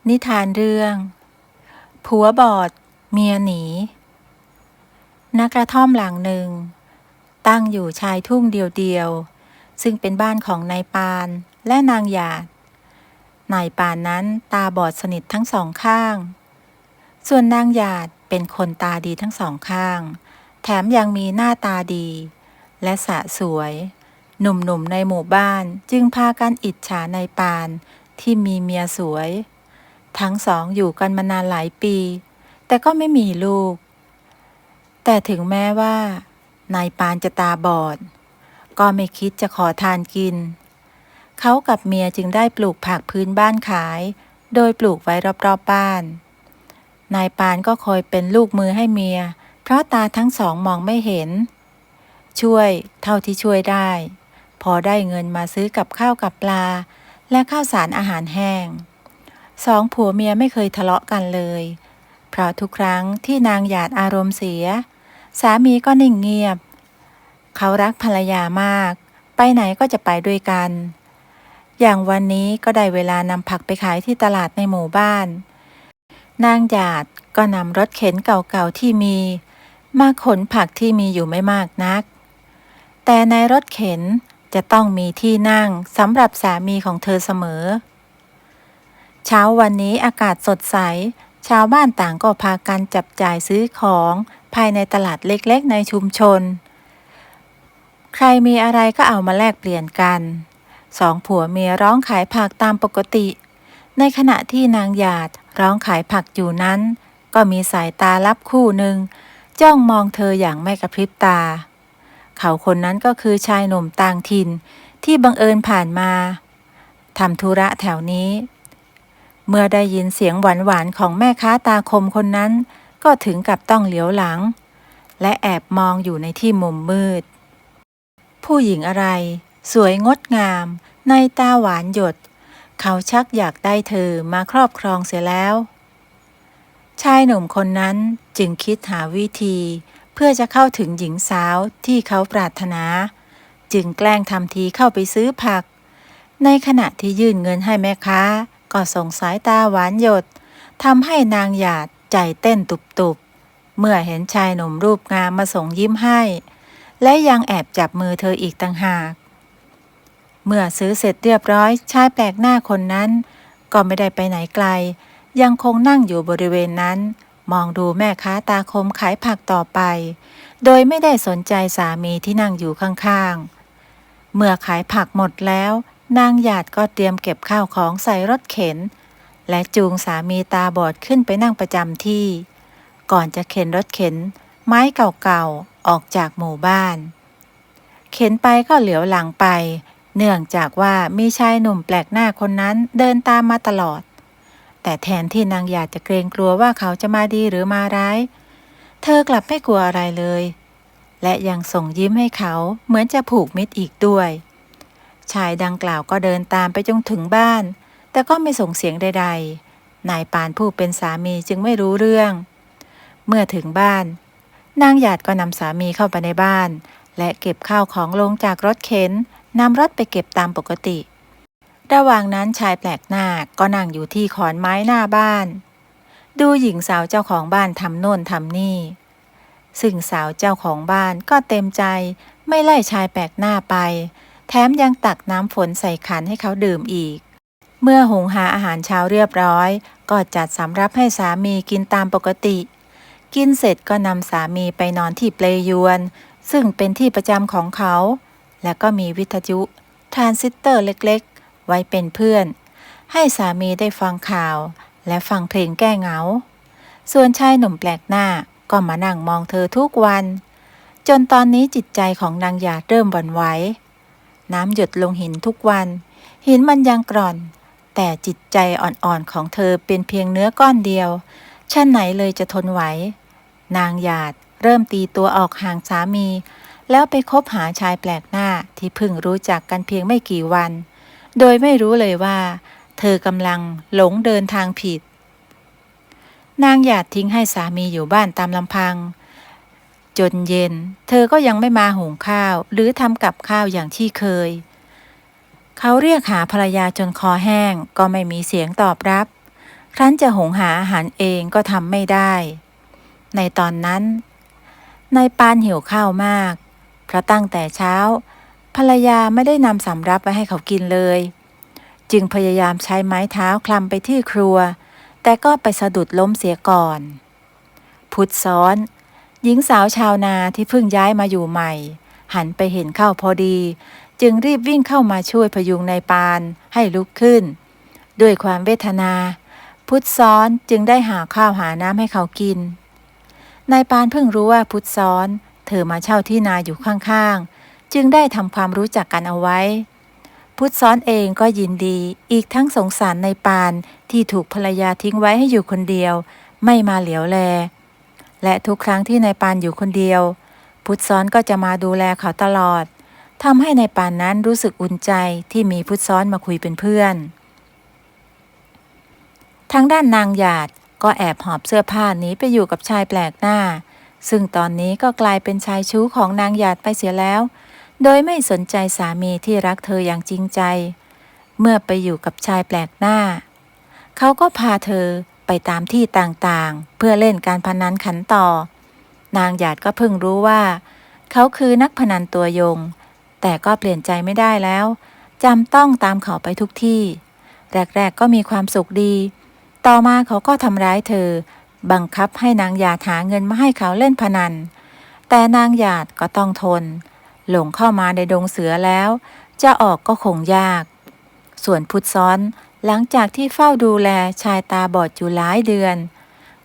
นิทานเรื่องผัวบอดเมียหนีณกระท่อมหลังหนึ่งตั้งอยู่ชายทุ่งเดียวๆซึ่งเป็นบ้านของนายปานและนางหยาดนายปานนั้นตาบอดสนิททั้งสองข้างส่วนนางหยาดเป็นคนตาดีทั้งสองข้างแถมยังมีหน้าตาดีและสะสวยหนุ่มๆในหมู่บ้านจึงพากันอิจฉานายปานที่มีเมียสวยทั้งสองอยู่กันมานานหลายปีแต่ก็ไม่มีลูกแต่ถึงแม้ว่านายปานจะตาบอดก็ไม่คิดจะขอทานกินเขากับเมียจึงได้ปลูกผักพื้นบ้านขายโดยปลูกไว้รอบๆบ้านนายปานก็คอยเป็นลูกมือให้เมียเพราะตาทั้งสองมองไม่เห็นช่วยเท่าที่ช่วยได้พอได้เงินมาซื้อกับข้าวกับปลาและข้าวสารอาหารแห้งสองผัวเมียไม่เคยทะเลาะกันเลยเพราะทุกครั้งที่นางหยาดอารมณ์เสียสามีก็นิ่งเงียบเขารักภรรยามากไปไหนก็จะไปด้วยกันอย่างวันนี้ก็ได้เวลานำผักไปขายที่ตลาดในหมู่บ้านนางหยาดก็นำรถเข็นเก่าๆที่มีมาขนผักที่มีอยู่ไม่มากนักแต่ในรถเข็นจะต้องมีที่นั่งสำหรับสามีของเธอเสมอเช้าวันนี้อากาศสดใสชาวบ้านต่างก็พากันจับจ่ายซื้อของภายในตลาดเล็กๆในชุมชนใครมีอะไรก็เอามาแลกเปลี่ยนกันสองผัวเมียร้องขายผักตามปกติในขณะที่นางหยาดร้องขายผักอยู่นั้นก็มีสายตาลับคู่หนึ่งจ้องมองเธออย่างไม่กระพริบตาเขาคนนั้นก็คือชายหนุ่มต่างถิ่นที่บังเอิญผ่านมาทำธุระแถวนี้เมื่อได้ยินเสียงหวานๆของแม่ค้าตาคมคนนั้นก็ถึงกับต้องเหลียวหลังและแอบมองอยู่ในที่มุมมืดผู้หญิงอะไรสวยงดงามในตาหวานหยดเขาชักอยากได้เธอมาครอบครองเสียแล้วชายหนุ่มคนนั้นจึงคิดหาวิธีเพื่อจะเข้าถึงหญิงสาวที่เขาปรารถนาจึงแกล้งทำทีเข้าไปซื้อผักในขณะที่ยื่นเงินให้แม่ค้าก็ส่งสายตาหวานหยดทำให้นางหยาดใจเต้นตุบๆเมื่อเห็นชายหนุ่มรูปงามมาส่งยิ้มให้และยังแอบจับมือเธออีกต่างหากเมื่อซื้อเสร็จเรียบร้อยชายแปลกหน้าคนนั้นก็ไม่ได้ไปไหนไกลยังคงนั่งอยู่บริเวณนั้นมองดูแม่ค้าตาคมขายผักต่อไปโดยไม่ได้สนใจสามีที่นั่งอยู่ข้างๆเมื่อขายผักหมดแล้วนางหยาดก็เตรียมเก็บข้าวของใส่รถเข็นและจูงสามีตาบอดขึ้นไปนั่งประจำที่ก่อนจะเข็นรถเข็นไม้เก่าๆออกจากหมู่บ้านเข็นไปก็เหลียวหลังไปเนื่องจากว่ามีชายหนุ่มแปลกหน้าคนนั้นเดินตามมาตลอดแต่แทนที่นางหยาดจะเกรงกลัวว่าเขาจะมาดีหรือมาร้ายเธอกลับไม่กลัวอะไรเลยและยังส่งยิ้มให้เขาเหมือนจะผูกมิตรอีกด้วยชายดังกล่าวก็เดินตามไปจนถึงบ้านแต่ก็ไม่ส่งเสียงใดๆนายปานผู้เป็นสามีจึงไม่รู้เรื่องเมื่อถึงบ้านนางหยาดก็นำสามีเข้าไปในบ้านและเก็บข้าวของลงจากรถเข็นนำรถไปเก็บตามปกติระหว่างนั้นชายแปลกหน้าก็นั่งอยู่ที่ขอนไม้หน้าบ้านดูหญิงสาวเจ้าของบ้านทำโน่นทำนี่ซึ่งสาวเจ้าของบ้านก็เต็มใจไม่ไล่ชายแปลกหน้าไปแถมยังตักน้ำฝนใส่ขันให้เขาดื่มอีกเมื่อหุงหาอาหารเช้าเรียบร้อยก็จัดสำรับให้สามีกินตามปกติกินเสร็จก็นำสามีไปนอนที่เปลยวนซึ่งเป็นที่ประจำของเขาและก็มีวิทยุทรานซิสเตอร์เล็กๆไว้เป็นเพื่อนให้สามีได้ฟังข่าวและฟังเพลงแก้เหงาส่วนชายหนุ่มแปลกหน้าก็มานั่งมองเธอทุกวันจนตอนนี้จิตใจของนางหยาดเริ่มหวั่นไหวน้ำหยดลงหินทุกวันหินมันยังกร่อนแต่จิตใจอ่อนๆของเธอเป็นเพียงเนื้อก้อนเดียวชั้นไหนเลยจะทนไหวนางหยาดเริ่มตีตัวออกห่างสามีแล้วไปคบหาชายแปลกหน้าที่เพิ่งรู้จักกันเพียงไม่กี่วันโดยไม่รู้เลยว่าเธอกำลังหลงเดินทางผิดนางหยาดทิ้งให้สามีอยู่บ้านตามลำพังจนเย็นเธอก็ยังไม่มาหุงข้าวหรือทำกับข้าวอย่างที่เคยเขาเรียกหาภรรยาจนคอแห้งก็ไม่มีเสียงตอบรับ ครั้นจะหุงหาอาหารเองก็ทำไม่ได้ในตอนนั้นนายปานหิวข้าวมากเพราะตั้งแต่เช้าภรรยาไม่ได้นำสำรับไว้ให้เขากินเลยจึงพยายามใช้ไม้เท้าคลำไปที่ครัวแต่ก็ไปสะดุดล้มเสียก่อนพุทธซ้อนหญิงสาวชาวนาที่เพิ่งย้ายมาอยู่ใหม่หันไปเห็นเข้าพอดีจึงรีบวิ่งเข้ามาช่วยพยุงนายปานให้ลุกขึ้นด้วยความเวทนาพุทธซ้อนจึงได้หาข้าวหาน้ำให้เขากินนายปานเพิ่งรู้ว่าพุทธซ้อนเธอมาเช่าที่นาอยู่ข้างๆจึงได้ทำความรู้จักกันเอาไว้พุทธซ้อนเองก็ยินดีอีกทั้งสงสารนายปานที่ถูกภรรยาทิ้งไว้ให้อยู่คนเดียวไม่มาเหลียวแลและทุกครั้งที่นายปานอยู่คนเดียวพุทธซ้อนก็จะมาดูแลเขาตลอดทำให้นายปานนั้นรู้สึกอุ่นใจที่มีพุทธซ้อนมาคุยเป็นเพื่อนทางด้านนางหยาดก็แอบหอบเสื้อผ้าหนีไปอยู่กับชายแปลกหน้าซึ่งตอนนี้ก็กลายเป็นชายชู้ของนางหยาดไปเสียแล้วโดยไม่สนใจสามีที่รักเธออย่างจริงใจเมื่อไปอยู่กับชายแปลกหน้าเขาก็พาเธอไปตามที่ต่างๆเพื่อเล่นการพนันขันต่อนางหยาดก็เพิ่งรู้ว่าเขาคือนักพนันตัวยงแต่ก็เปลี่ยนใจไม่ได้แล้วจำต้องตามเขาไปทุกที่แรกๆก็มีความสุขดีต่อมาเขาก็ทำร้ายเธอบังคับให้นางหยาดหาเงินมาให้เขาเล่นพนันแต่นางหยาดก็ต้องทนหลงเข้ามาในดงเสือแล้วจะออกก็คงยากส่วนพุทธซ้อนหลังจากที่เฝ้าดูแลชายตาบอดอยู่หลายเดือน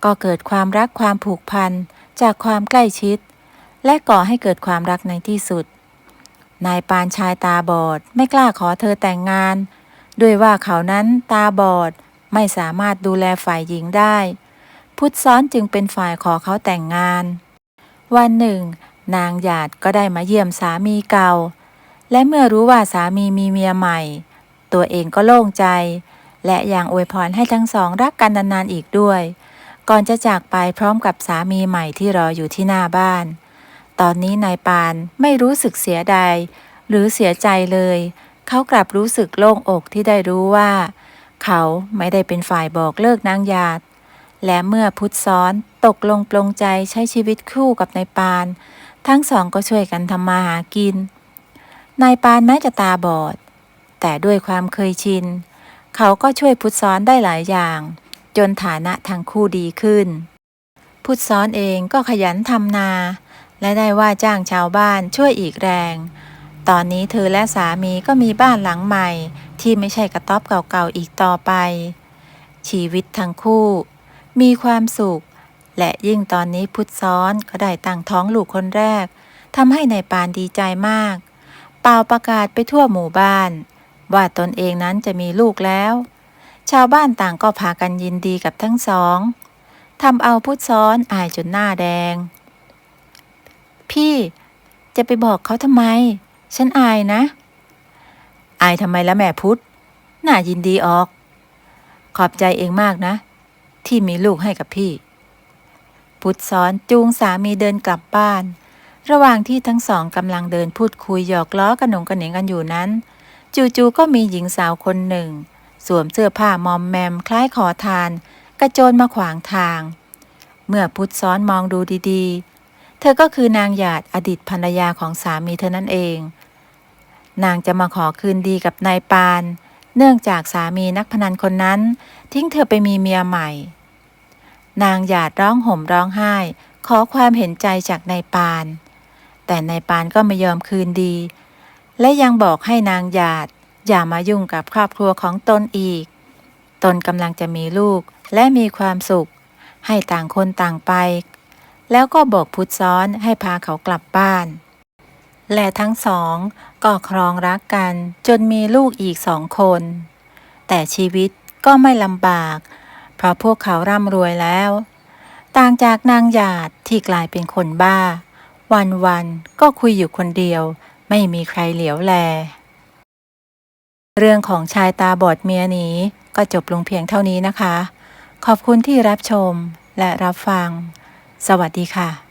ก็เกิดความรักความผูกพันจากความใกล้ชิดและก่อให้เกิดความรักในที่สุดนายปานชายตาบอดไม่กล้าขอเธอแต่งงานด้วยว่าเขานั้นตาบอดไม่สามารถดูแลฝ่ายหญิงได้พุทธซ้อนจึงเป็นฝ่ายขอเขาแต่งงานวันหนึ่งนางหยาดก็ได้มาเยี่ยมสามีเก่าและเมื่อรู้ว่าสามีมีเมียใหม่ตัวเองก็โล่งใจและยังอวยพรให้ทั้งสองรักกันนานๆอีกด้วยก่อนจะจากไปพร้อมกับสามีใหม่ที่รออยู่ที่หน้าบ้านตอนนี้นายปานไม่รู้สึกเสียดายหรือเสียใจเลยเขากลับรู้สึกโล่งอกที่ได้รู้ว่าเขาไม่ได้เป็นฝ่ายบอกเลิกนางหยาดและเมื่อพุทธซ้อนตกลงปลงใจใช้ชีวิตคู่กับนายปานทั้งสองก็ช่วยกันทำมาหากินนายปานแม้จะตาบอดแต่ด้วยความเคยชินเขาก็ช่วยพุทธซ้อนได้หลายอย่างจนฐานะทั้งคู่ดีขึ้นพุทธซ้อนเองก็ขยันทำนาและได้ว่าจ้างชาวบ้านช่วยอีกแรงตอนนี้เธอและสามีก็มีบ้านหลังใหม่ที่ไม่ใช่กระต๊อบเก่าๆอีกต่อไปชีวิตทั้งคู่มีความสุขและยิ่งตอนนี้พุทธซ้อนก็ได้ตั้งท้องลูกคนแรกทำให้นายปานดีใจมากเป่าประกาศไปทั่วหมู่บ้านว่าตนเองนั้นจะมีลูกแล้วชาวบ้านต่างก็พากันยินดีกับทั้งสองทำเอาพุทธซ้อนอายจนหน้าแดงพี่จะไปบอกเขาทำไมฉันอายนะอายทำไมละแม่พุทธน่ายินดีออกขอบใจเองมากนะที่มีลูกให้กับพี่พุทธซ้อนจูงสามีเดินกลับบ้านระหว่างที่ทั้งสองกำลังเดินพูดคุยหยอกล้อกระหนงกระเหน่งกันอยู่นั้นจู่ๆก็มีหญิงสาวคนหนึ่งสวมเสื้อผ้ามอมแมมคล้ายขอทานกระโจนมาขวางทางเมื่อพุทธซ้อนมองดูดีๆเธอก็คือนางหยาดอดีตภรรยาของสามีเธอนั่นเองนางจะมาขอคืนดีกับนายปานเนื่องจากสามีนักพนันคนนั้นทิ้งเธอไปมีเมียใหม่นางหยาดร้องห่มร้องไห้ขอความเห็นใจจากนายปานแต่นายปานก็ไม่ยอมคืนดีและยังบอกให้นางหยาดอย่ามายุ่งกับครอบครัวของตนอีกตนกำลังจะมีลูกและมีความสุขให้ต่างคนต่างไปแล้วก็บอกพุทธซ้อนให้พาเขากลับบ้านและทั้งสองก็ครองรักกันจนมีลูกอีก2 คนแต่ชีวิตก็ไม่ลำบากเพราะพวกเขาร่ำรวยแล้วต่างจากนางหยาดที่กลายเป็นคนบ้าวันๆก็คุยอยู่คนเดียวไม่มีใครเหลียวแลเรื่องของชายตาบอดเมียหนีก็จบลงเพียงเท่านี้นะคะขอบคุณที่รับชมและรับฟังสวัสดีค่ะ